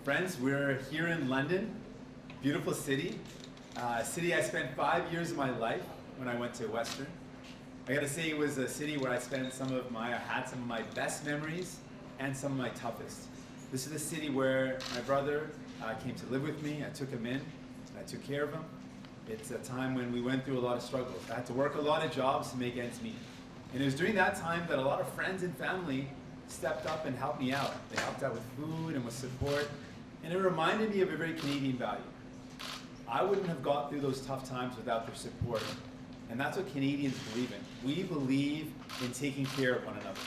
Friends, we're here in London, beautiful city. City I spent 5 years of my life when I went to Western. I gotta say it was a city where I spent had some of my best memories and some of my toughest. This is the city where my brother came to live with me. I took him in, and I took care of him. It's a time when we went through a lot of struggles. I had to work a lot of jobs to make ends meet. And it was during that time that a lot of friends and family stepped up and helped me out. They helped out with food and with support. And it reminded me of a very Canadian value. I wouldn't have got through those tough times without their support. And that's what Canadians believe in. We believe in taking care of one another.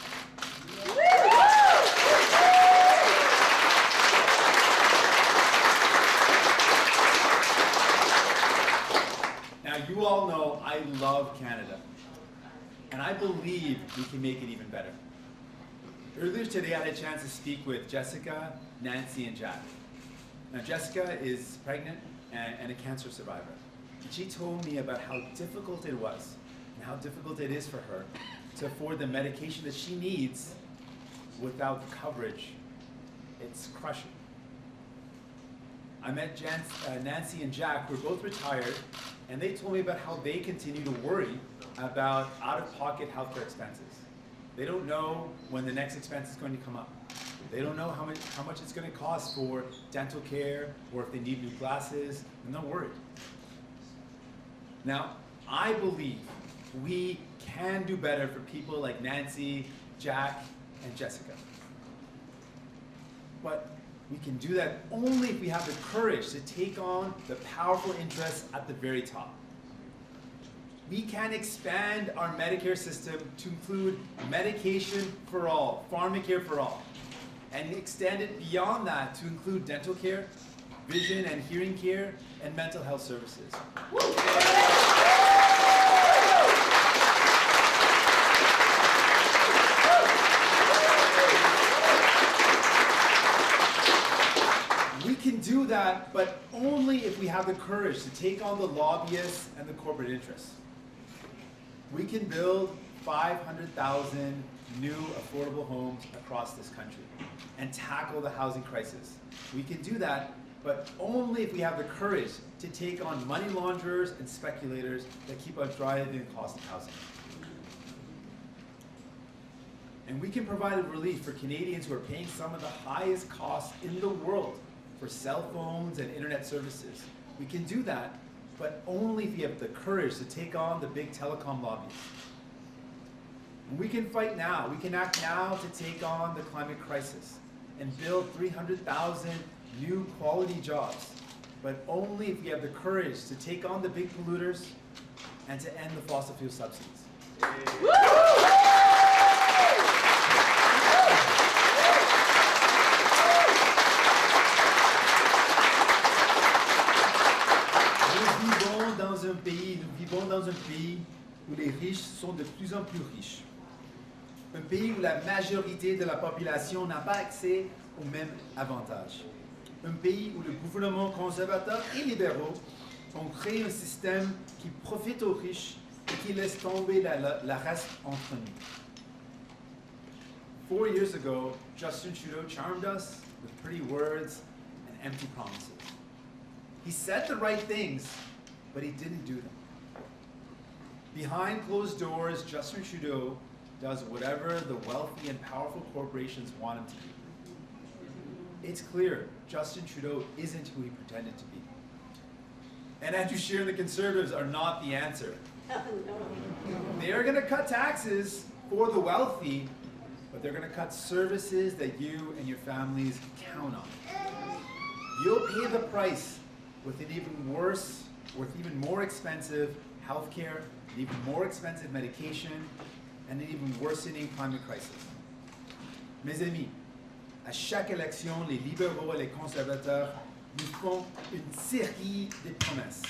Now, you all know I love Canada. And I believe we can make it even better. Earlier today, I had a chance to speak with Jessica, Nancy, and Jack. Now, Jessica is pregnant and a cancer survivor. And she told me about how difficult it was and how difficult it is for her to afford the medication that she needs without coverage. It's crushing. I met Nancy and Jack, who are both retired, and they told me about how they continue to worry about out-of-pocket healthcare expenses. They don't know when the next expense is going to come up. They don't know how much it's going to cost for dental care or if they need new glasses, and they're worried. Now, I believe we can do better for people like Nancy, Jack, and Jessica. But we can do that only if we have the courage to take on the powerful interests at the very top. We can expand our Medicare system to include medication for all, pharmacare for all, and extend it beyond that to include dental care, vision and hearing care, and mental health services. We can do that, but only if we have the courage to take on the lobbyists and the corporate interests. We can build 500,000 new affordable homes across this country and tackle the housing crisis. We can do that, but only if we have the courage to take on money launderers and speculators that keep on driving the cost of housing. And we can provide relief for Canadians who are paying some of the highest costs in the world for cell phones and internet services. We can do that, but only if you have the courage to take on the big telecom lobbies. And we can fight now. We can act now to take on the climate crisis and build 300,000 new quality jobs, but only if we have the courage to take on the big polluters and to end the fossil fuel subsidies. Nous vivons dans un pays où les riches sont de plus en plus riches. Un pays où la majorité de la population n'a pas accès aux mêmes avantages. Un pays où le gouvernement conservateur et libéraux ont créé un système qui profite aux riches et qui laisse tomber la reste entre nous. 4 years ago, Justin Trudeau charmed us with pretty words and empty promises. He said the right things, but he didn't do them. Behind closed doors, Justin Trudeau does whatever the wealthy and powerful corporations want him to do. It's clear Justin Trudeau isn't who he pretended to be. And Andrew Scheer and the Conservatives are not the answer. They are going to cut taxes for the wealthy, but they're going to cut services that you and your families count on. You'll pay the price with an even worse, with even more expensive healthcare, an even more expensive medication, and an even worsening climate crisis. Mes amis, à chaque élection, les libéraux et les conservateurs nous font une série de promesses,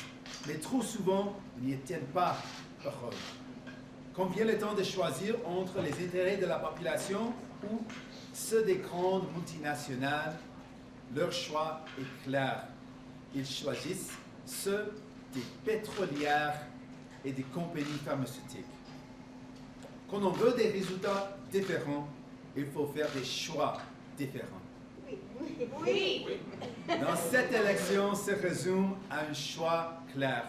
mais trop souvent, ils n'y tiennent pas parole. Quand vient le temps de choisir entre les intérêts de la population ou ceux des grandes multinationales, leur choix est clair. Ils choisissent ceux des pétrolières et des compagnies pharmaceutiques. Quand on veut des résultats différents, il faut faire des choix différents. Oui. Dans cette élection se résume à un choix clair.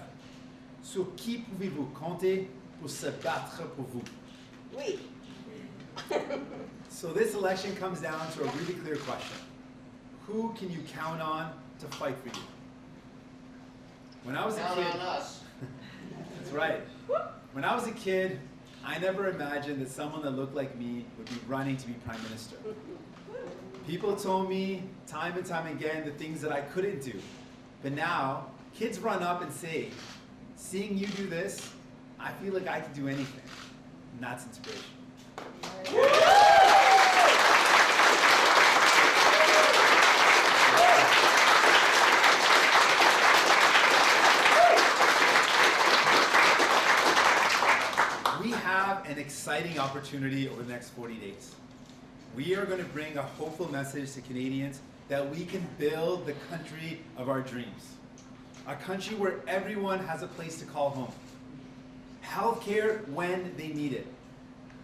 Sur qui pouvez-vous compter pour se battre pour vous? Oui. So this election comes down to a really clear question. Who can you count on to fight for you? When I was a Count kid, on us. that's right. When I was a kid, I never imagined that someone that looked like me would be running to be Prime Minister. People told me time and time again the things that I couldn't do. But now, kids run up and say, seeing you do this, I feel like I can do anything. And that's inspiration. We have an exciting opportunity over the next 40 days. We are going to bring a hopeful message to Canadians that we can build the country of our dreams. A country where everyone has a place to call home. Healthcare when they need it.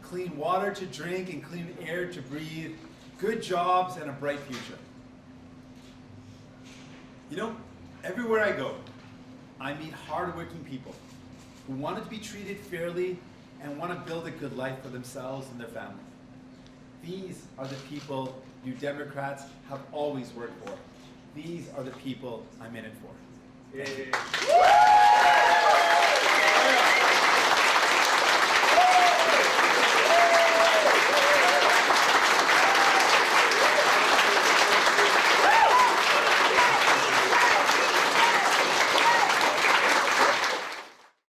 Clean water to drink and clean air to breathe. Good jobs and a bright future. You know, everywhere I go, I meet hardworking people who want to be treated fairly and want to build a good life for themselves and their family. These are the people you Democrats have always worked for. These are the people I'm in it for. Yeah.